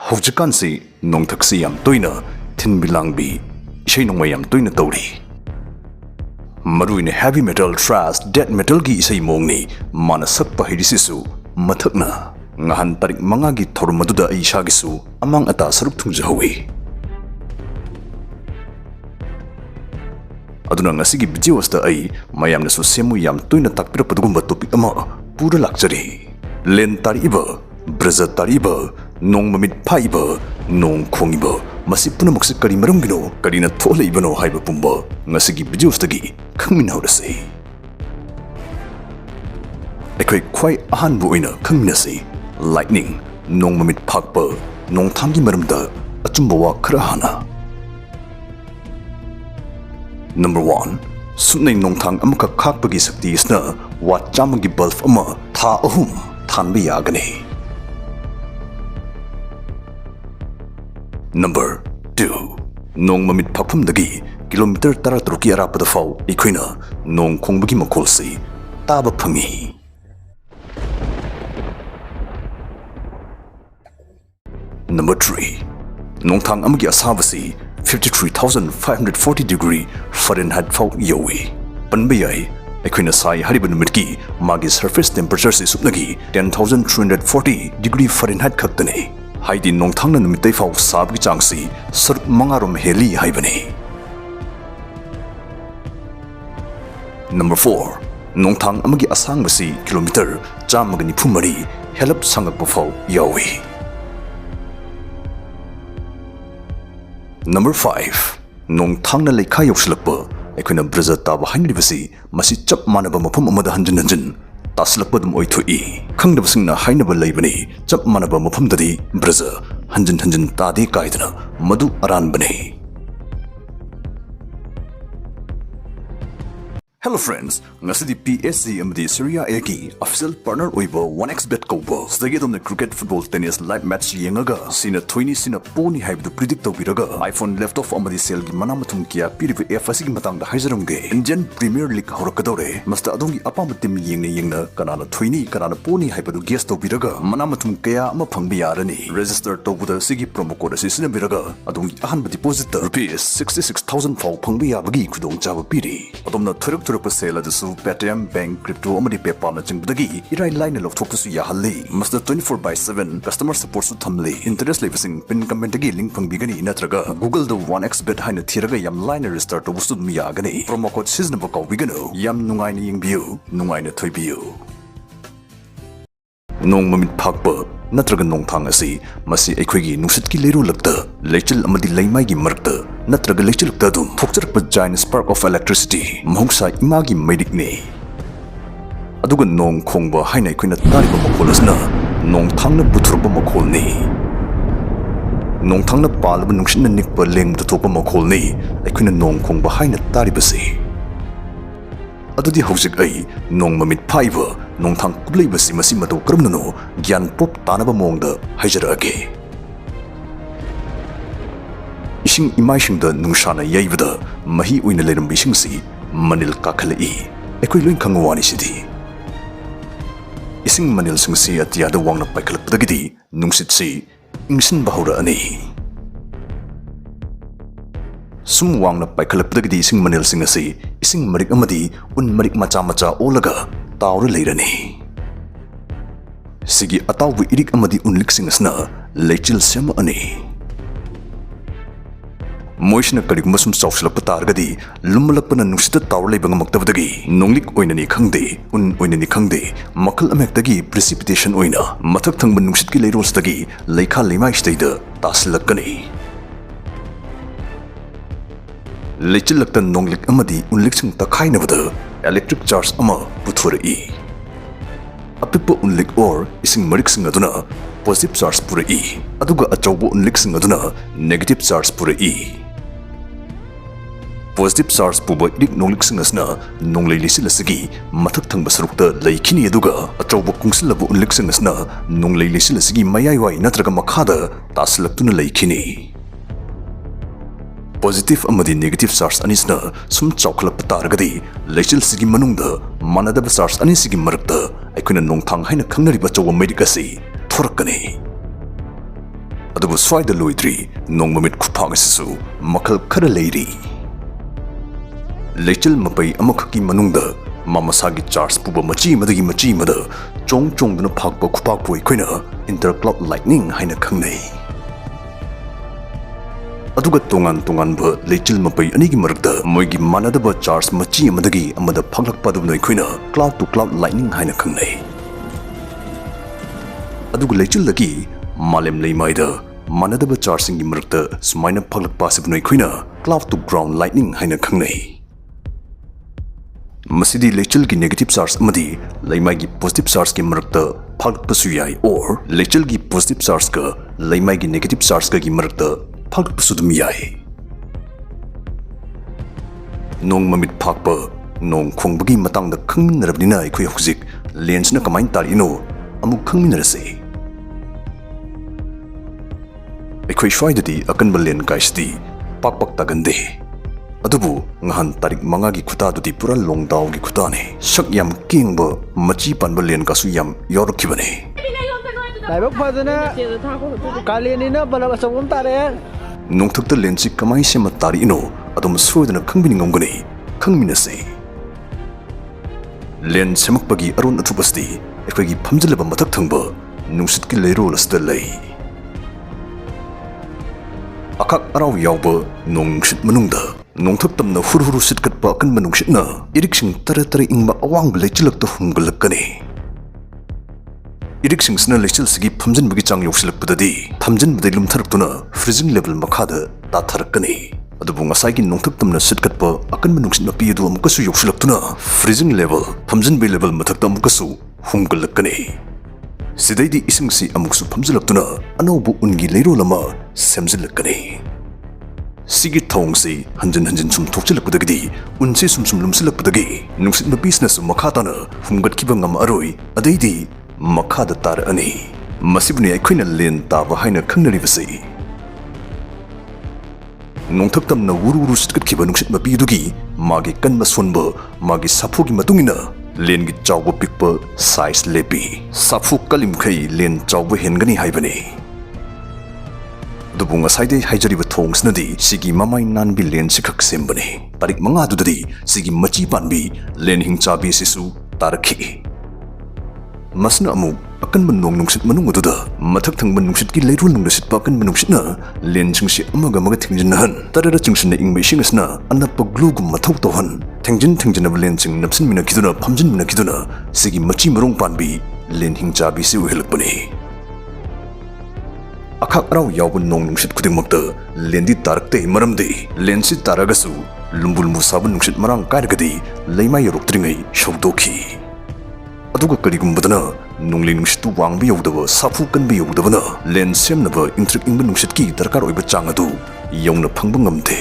Haujikansi nongthaksi yam toina thinbi langbi isei nongmai yam toina tawri maruine heavy metal thrash death metal gi isei mongni mana sakpa hirisisu mathakna ngahan tarik manga gi thormaduda ai shagisu amang ata saruk thungjawi aduna ngasigi videos ta ai mayamna su semu yam toina takpirapudugumba topic ama pura lakjari len tariba Braja tariba nong mamit phaiba nong khongiba masi punamakse kari maramgino karina tholeibano haiba pumba ngasigi videos tagi khangmin haurase ekhoi khwai ahanbu oina khangminase lightning nong mamit phakpa nong thamgi maramda achumba wa khara hana Number 1 sunai nong thang amaka khakpagi sakti isna wa chamagi bulb ama tha ahum thanba yagane Number 2 nong mamit phakphumdagi kilometer 13 ki arapada fau ikhoina nong khongbagi makolsi taba phangi Number 3 nong thang amagi asabasi 53,540 degree Fahrenheit fau yowi panbayai ikhoina sai hariba numitki magi surface temperature si supnagi 10,340 degree Fahrenheit khaktane haidi nong thangna numitai fau sabgi changsi saruk mangarom heli haibani Number 4 nong thang amagi asangbasi kilometer chamagani phumari helap sangakpa fau yawi Number 5 nong thangna lekha yoksilakpa aikhoina braja taba hainribasi masi chap manaba mafam amada hanjin hanjin taslakpa dum oithoi khangnabasingna hainaba leibani chap manaba mafamdadi braja hanjin hanjin tade kaidana madu aranbani Hello friends, ngasidi PSG amdi Syria Eki official partner oibo 1xbet kobo stagi domne cricket football tennis live match yengaga sina 20 sina poni haibdu predict tawbiraga iPhone left off amdi sale gi manamathum kia piriv FSC gi matangda haijarumge Indian Premier League horakadore masta adongi apam team yengna kanana 20 kanana poni haibdu guest tawbiraga manamathum kaya ama phangbi yarani register tawbuda sigi promo code asina biraga adongi ahan deposit rupees 66,000 fau phangbi yabagi khudong chaba piri adomna thuruk Sale adasu Paytm Bank Crypto amadi PayPal na chingbudagi irai line lawthokpasu yahalli masta 24/7 customer support su thamli interest leaving pin comment gi link phangbigani natraga Google the 1xbet haina thiraga yam line restart to busu miyagani promo code siznaba kawbigano yam nungai ni yingbiu nungai na thoibiu nong mamit phakpa natraga nong thang asi masi aikhoigi nusat ki leiru lakta leichil amadi leimai gi marakta natraga leichil lakta dum thokcharakpa giant spark of electricity mahungsa imagi medic ne aduga nong khongba haina aikhoina tariba makholasna nong thangna buthurba makholni nong thangna palaba nungsinna nikpa lengda thokpa makholni aikhoina nong khongba haina taribasi adudi hojik ai nong mamit phaiba nong thang kublei basi masi mato karamnano gyan pop tanaba mongda haijarage ising imaisingda nungshana yaibada mahi oina leiram bisingsi manil kakhalai ekoi loin khangwani sidi ising manil singsi atiada wangna paikhalapdagidi nungsitsi ingsin bahura ani sum wangna paikhalapdagidi ising manil singasi ising marik amadi un marik macha macha olaga tawra leirani sigi atawbu irik amadi unlik singasna leichil sema ani moishna karigma sum chawslakpa targadi lumlakpana nusita tawra leibanga maktabdagi nonglik oinani khangde un oinani khangde makal amektagi precipitation oina mathak thangba nusitki leirolstagi leikha leimai staida taslakani leichil lakta nonglik amadi unlik sing takhainabada electric charge ama puthuri apipa unlik or ising marik sing aduna positive charge purai aduga achawbo unlik sing aduna negative charge purai positive charge puba irik nonglik sing asna nonglei lisilasigi mathak thangba sarukta leikhini aduga achawbo kungsilabu unlik sing asna nonglei lisilasigi mayaiwai natraga makhada taslaktuna leikhini positive amadi negative charge anisna sum chawkhlap targadi leichil sigi manungda manadaba charge ani sigi marakta aikuna nongthang haina khangnari ba chawa medic asi thorakani ꯑꯗꯨꯕꯨ ꯁ꯭ꯋꯥꯏꯗ ꯂꯣꯏꯗ꯭ꯔꯤ ꯅꯣꯡꯃꯃꯤꯠ ꯈꯨꯐꯥꯡ ꯑꯁꯤꯁꯨ ꯃꯈꯜ ꯈꯔ ꯂꯩꯔꯤ ꯂꯩꯆꯤꯜ ꯃꯄꯩ ꯑꯃꯈꯛꯀꯤ ꯃꯅꯨꯡꯗ ꯃꯁꯥꯒꯤ charge ꯄꯨꯕ ꯃꯆꯤ ꯑꯃꯗꯒꯤ ꯃꯆꯤ ꯑꯃꯗ ꯆꯣꯡꯗꯨꯅ ꯐꯥꯛꯄ ꯈꯨꯐꯥꯛꯄꯨ ꯑꯩꯈꯣꯏꯅ ꯏꯟꯇꯔꯀ꯭ꯂꯥꯎꯗ ꯂꯥꯏꯠꯅꯤꯡ ꯍꯥꯏꯅ ꯈꯪꯅꯩ ꯑꯗꯨꯒ ꯇꯣꯉꯥꯟꯕ ꯂꯩꯆꯤꯜ ꯃꯄꯩ ꯑꯅꯤꯒꯤ ꯃꯔꯛꯇ ꯃꯣꯏꯒꯤ ꯃꯥꯟꯅꯗꯕ ꯆꯥꯔꯖ ꯃꯆꯤ ꯑꯃꯗꯒꯤ ꯑꯃꯗ ꯐꯥꯛꯂꯛꯄ ꯑꯗꯨꯕꯨ ꯑꯩꯈꯣꯏꯅ ꯀ꯭ꯂꯥꯎꯗ ꯇꯨ ꯀ꯭ꯂꯥꯎꯗ ꯂꯥꯏꯠꯅꯤꯡ ꯍꯥꯏꯅ ꯈꯪꯅꯩ ꯑꯗꯨꯒ ꯂꯩꯆꯤꯜꯗꯒꯤ ꯃꯥꯂꯦꯝ ꯂꯩꯃꯥꯏꯗ ꯃꯥꯟꯅꯗꯕ ꯆꯥꯔꯖꯁꯤꯡꯒꯤ ꯃꯔꯛꯇ ꯁꯨꯃꯥꯏꯅ ꯐꯥꯛꯂꯛꯄ ꯑꯁꯤꯕꯨ ꯑꯩꯈꯣꯏꯅ ꯀ꯭ꯂꯥꯎꯗ ꯇꯨ ꯒ꯭ꯔꯥꯎꯟ ꯂꯥꯏꯠꯅꯤꯡ ꯍꯥꯏꯅ ꯈꯪꯅꯩ ꯃꯁꯤꯗꯤ ꯂꯩꯆꯤꯜꯒꯤ ꯅꯦꯒꯦꯇꯤꯚ ꯆꯥꯔꯖ ꯑꯃꯗꯤ ꯂꯩꯃꯥꯏꯒꯤ ꯄꯣꯖꯤꯇꯤꯚ ꯆꯥꯔꯖꯀꯤ ꯃꯔꯛꯇ ꯐꯥꯛꯂꯛꯄꯁꯨ ꯌꯥꯏ ꯑꯣꯔ ꯂꯩꯆꯤꯜꯒꯤ ꯄꯣꯖꯤꯇꯤꯚ ꯆꯥꯔꯖꯀ ꯂꯩꯃꯥꯏꯒꯤ ꯅꯦꯒꯦꯇꯤꯚ ꯆꯥꯔꯖꯀꯒꯤ ꯃꯔꯛꯇ ꯐꯥꯛꯂꯛꯄꯁꯨ ꯑꯗꯨꯝ ꯌꯥꯏ ꯅꯣꯡ ꯃꯃꯤꯠ ꯐꯥꯛꯄ ꯅꯣꯡ ꯈꯣꯡꯕꯒꯤ ꯃꯇꯥꯡꯗ ꯈꯪꯃꯤꯟꯅꯔꯕꯅꯤꯅ ꯑꯩꯈꯣꯏ ꯍꯧꯖꯤꯛ ꯂꯦꯟꯁꯅ ꯀꯃꯥꯏꯅ ꯇꯥꯔꯤꯅꯣ ꯑꯃꯨꯛ ꯈꯪꯃꯤꯟꯅꯔꯁꯤ ꯑꯩꯈꯣꯏ ꯁ꯭ꯋꯥꯏꯗꯗꯤ ꯑꯀꯟꯕ ꯂꯦꯟ ꯀꯥꯏꯁꯤꯗꯤ ꯄꯥꯛ ꯇꯥꯒꯟꯗꯦ ꯑꯗꯨꯕꯨ ꯉꯍꯥꯟ ꯇꯥꯔꯤꯛ 5ꯒꯤ ꯈꯨꯇꯥꯗꯨꯗꯤ ꯄꯨꯔꯥ ꯂꯣꯡꯗꯥꯎꯒꯤ ꯈꯨꯇꯥꯅꯤ ꯁꯛ ꯌꯥꯝ ꯀꯦꯡꯕ ꯃꯆꯤ ꯄꯥꯟꯕ ꯂꯦꯟ ꯀꯥꯁꯨ ꯌꯥꯝ ꯌꯥꯎꯔꯛꯈꯤꯕꯅꯤ ꯂꯥꯏꯕꯛ ꯐꯗꯅ ꯀꯥꯂꯦꯟꯅꯤꯅ ꯕꯂꯕ ꯑꯆꯧꯕ ꯑꯃ ꯇꯥꯔꯦ ꯅꯣꯡꯊꯛꯇ ꯂꯦꯟꯁꯤ ꯀꯃꯥꯏꯅ ꯁꯦꯝꯃ ꯇꯥꯔꯛꯏꯅꯣ ꯑꯗꯨꯝ ꯁꯣꯏꯗꯅ ꯈꯪꯕꯤꯅꯤꯡꯉꯝꯒꯅꯤ ꯈꯪꯃꯤꯟꯅꯁꯤ ꯂꯦꯟ ꯁꯦꯝꯃꯛꯄꯒꯤ ꯑꯔꯣꯟ ꯑꯊꯨꯞ ꯑꯁꯤꯗꯤ ꯑꯩꯈꯣꯏꯒꯤ ꯐꯝꯖꯤꯜꯂꯕ ꯃꯊꯛ ꯊꯪꯕ ꯅꯨꯡꯁꯤꯠꯀꯤ ꯂꯩꯔꯣꯜ ꯑꯁꯤꯗ ꯂꯩ ꯑꯈꯥꯛ ꯑꯔꯥꯎ ꯌꯥꯎꯕ ꯅꯣꯡ ꯅꯨꯡꯁꯤꯠ ꯃꯅꯨꯡꯗ ꯅꯣꯡꯊꯛ ꯇꯝꯅ ꯍꯨꯔꯨ ꯁꯤꯠꯀꯠꯄ ꯑꯀꯟꯕ ꯅꯨꯡꯁꯤꯠꯅ ꯏꯔꯤꯛꯁꯤꯡ ꯇꯔ ꯏꯪꯕ ꯑꯋꯥꯡꯕ ꯂꯩꯆꯤꯜꯂꯛꯇ ꯍꯨꯝꯒꯠꯂꯛꯀꯅꯤ ꯏꯔꯤꯛꯁꯤꯡꯁꯤꯅ ꯂꯩꯆꯤꯜꯁꯤꯒꯤ ꯐꯝꯖꯤꯟꯕꯒꯤ ꯆꯥꯡ ꯌꯧꯁꯤꯜꯂꯛꯄꯗꯗꯤ ꯐꯝꯖꯤꯟꯕꯗꯩ ꯂꯨꯝꯊꯔꯛꯇꯨꯅ ꯐ꯭ꯔꯤꯖꯤꯡ ꯂꯦꯚꯦꯜ ꯃꯈꯥꯗ ꯇꯥꯊꯔꯛꯀꯅꯤ ꯑꯗꯨꯕꯨ ꯉꯁꯥꯏꯒꯤ ꯅꯣꯡꯊꯛ ꯇꯝꯅ ꯁꯤꯠꯀꯠꯄ ꯑꯀꯟꯕ ꯅꯨꯡꯁꯤꯠ ꯃꯄꯤ ꯑꯗꯨ ꯑꯃꯨꯛꯀꯁꯨ ꯌꯧꯁꯤꯜꯂꯛꯇꯨꯅ ꯐ꯭ꯔꯤꯖꯤꯡ ꯂꯦꯚꯦꯜ ꯐꯝꯖꯤꯟꯕꯒꯤ ꯂꯦꯚꯦꯜ ꯃꯊꯛꯇ ꯑꯃꯨꯛꯀꯁꯨ ꯍꯨꯝꯒꯠꯂꯛꯀꯅꯤ ꯁꯤꯗꯩꯗꯤ ꯏꯁꯤꯡꯁꯤ ꯑꯃꯨꯛꯁꯨ ꯐꯝꯖꯤꯜꯂꯛꯇꯨꯅ ꯑꯅꯧꯕ ꯎꯟꯒꯤ ꯂꯩꯔꯣꯜ ꯑꯃ ꯁꯦꯝꯖꯤꯜꯂꯛꯀꯅꯤ ꯁꯤꯒꯤ ꯊꯧꯑꯣꯡꯁꯤ ꯍꯟꯖꯤꯟ ꯁꯨꯝ ꯊꯣꯛꯆꯤꯜꯂꯛꯄꯗꯒꯤꯗꯤ ꯎꯟꯁꯤ ꯁꯨꯝ ꯂꯨꯝꯁꯤꯜꯂꯛꯄꯗꯒꯤ ꯅꯨꯡꯁꯤꯠ ꯃꯄꯤꯁꯤꯅꯁꯨ ꯃꯈꯥ ꯇꯥꯅ ꯍꯨꯝꯒꯠꯈꯤꯕ ꯉꯝꯃꯔꯣꯏ ꯑꯗꯩꯗꯤ ꯃꯈꯥꯗ ꯇꯥꯔꯛꯑꯅꯤ ꯃꯁꯤꯕꯨꯅꯤ ꯑꯩꯈꯣꯏꯅ ꯂꯦꯟ ꯇꯥꯕ ꯍꯥꯏꯅ ꯈꯪꯅꯔꯤꯕꯁꯤ ꯅꯣꯡꯊꯛ ꯇꯝꯅ ꯎꯔꯨ ꯁꯤꯠꯀꯠꯈꯤꯕ ꯅꯨꯡꯁꯤꯠ ꯃꯄꯤ ꯑꯗꯨꯒꯤ ꯃꯥꯒꯤ ꯀꯟꯕ ꯁꯣꯟꯕ ꯃꯥꯒꯤ ꯁꯥꯐꯨꯒꯤ ꯃꯇꯨꯡꯏꯟꯅ ꯂꯦꯟꯒꯤ ꯆꯥꯎꯕ ꯄꯤꯛꯄ ꯁꯥꯏꯖ ꯂꯦꯞꯄꯤ ꯁꯥꯐꯨ ꯀꯜꯂꯤꯃꯈꯩ ꯂꯦꯟ ꯆꯥꯎꯕ ꯍꯦꯟꯒꯅꯤ ꯍꯥꯏꯕꯅꯤ ꯑꯗꯨꯕꯨ ꯉꯁꯥꯏꯗꯩ ꯍꯥꯏꯖꯔꯤꯕ ꯊꯧꯑꯣꯡꯁꯤꯅꯗꯤ ꯁꯤꯒꯤ ꯃꯃꯥꯏ ꯅꯥꯟꯕꯤ ꯂꯦꯟꯁꯤ ꯈꯛ ꯁꯦꯝꯕꯅꯤ ꯇꯥꯔꯤꯛ 5 ꯁꯤꯒꯤ ꯃꯆꯤ ꯄꯥꯟꯕꯤ ꯂꯦꯟ ꯍꯤꯡꯆꯥꯕꯤ ꯑꯁꯤꯁꯨ ꯇꯥꯔꯛꯈꯤ ꯃꯁꯤꯅ ꯑꯃꯨꯛ ꯑꯀꯟꯕ ꯅꯣꯡ ꯅꯨꯡꯁꯤꯠ ꯃꯅꯨꯡ ꯑꯗꯨꯗ ꯃꯊꯛ ꯊꯪꯕ ꯅꯨꯡꯁꯤꯠꯀꯤ ꯂꯩꯔꯣꯜ ꯅꯨꯡꯗ ꯁꯤꯠꯄ ꯑꯀꯟꯕ ꯅꯨꯡꯁꯤꯠꯅ ꯂꯦꯟꯁꯤꯡꯁꯤ ꯑꯃꯒ ꯊꯦꯡꯖꯤꯟꯅꯍꯟ ꯇꯔꯔ ꯆꯤꯡꯁꯤꯟꯅ ꯏꯪꯕ ꯏꯁꯤꯡ ꯑꯁꯤꯅ ꯑꯅꯞꯄ ꯒ꯭ꯂꯨꯒꯨꯝ ꯃꯊꯧ ꯇꯧꯍꯟ ꯊꯦꯡꯖꯤꯟꯅꯕ ꯂꯦꯟꯁꯤꯡ ꯅꯞꯁꯤꯟꯃꯤꯟꯅꯈꯤꯗꯨꯅ ꯐꯝꯖꯤꯟꯃꯤꯟꯅꯈꯤꯗꯨꯅ ꯁꯤꯒꯤ ꯃꯆꯤ ꯃꯔꯣꯡ ꯄꯥꯟꯕꯤ ꯂꯦꯟ ꯍꯤꯡꯆꯥꯕꯤꯁꯤ ꯑꯣꯏꯍꯜꯂꯛꯄꯅꯤ ꯑꯈꯥꯛ ꯑꯔꯥꯎ ꯌꯥꯎꯕ ꯅꯣꯡ ꯅꯨꯡꯁꯤꯠ ꯈꯨꯗꯤꯡꯃꯛꯇ ꯂꯦꯟꯗꯤ ꯇꯥꯔꯛꯇꯦ ꯃꯔꯝꯗꯤ ꯂꯦꯟꯁꯤ ꯇꯥꯔꯒꯁꯨ ꯂꯨꯝꯕꯨ ꯁꯥꯕ ꯅꯨꯡꯁꯤꯠ ꯃꯔꯥꯡ ꯀꯥꯏꯔꯒꯗꯤ ꯂꯩꯃꯥꯏ ꯌꯧꯔꯛꯇ꯭ꯔꯤꯉꯩ ꯁꯧꯗꯣꯛꯈꯤ ꯑꯗꯨꯒ ꯀꯔꯤꯒꯨꯝꯕꯗꯅ ꯅꯣꯡꯂꯩ ꯅꯨꯡꯁꯤꯠꯇꯨ ꯋꯥꯡꯕ ꯌꯧꯗꯕ ꯁꯥꯐꯨ ꯀꯟꯕ ꯌꯧꯗꯕꯅ ꯂꯦꯟ ꯁꯦꯝꯅꯕ ꯏꯪꯊ꯭ꯔꯤꯛ ꯏꯪꯕ ꯅꯨꯡꯁꯤꯠꯀꯤ ꯗꯔꯀꯥꯔ ꯑꯣꯏꯕ ꯆꯥꯡ ꯑꯗꯨ ꯌꯧꯅ ꯐꯪꯕ ꯉꯝꯗꯦ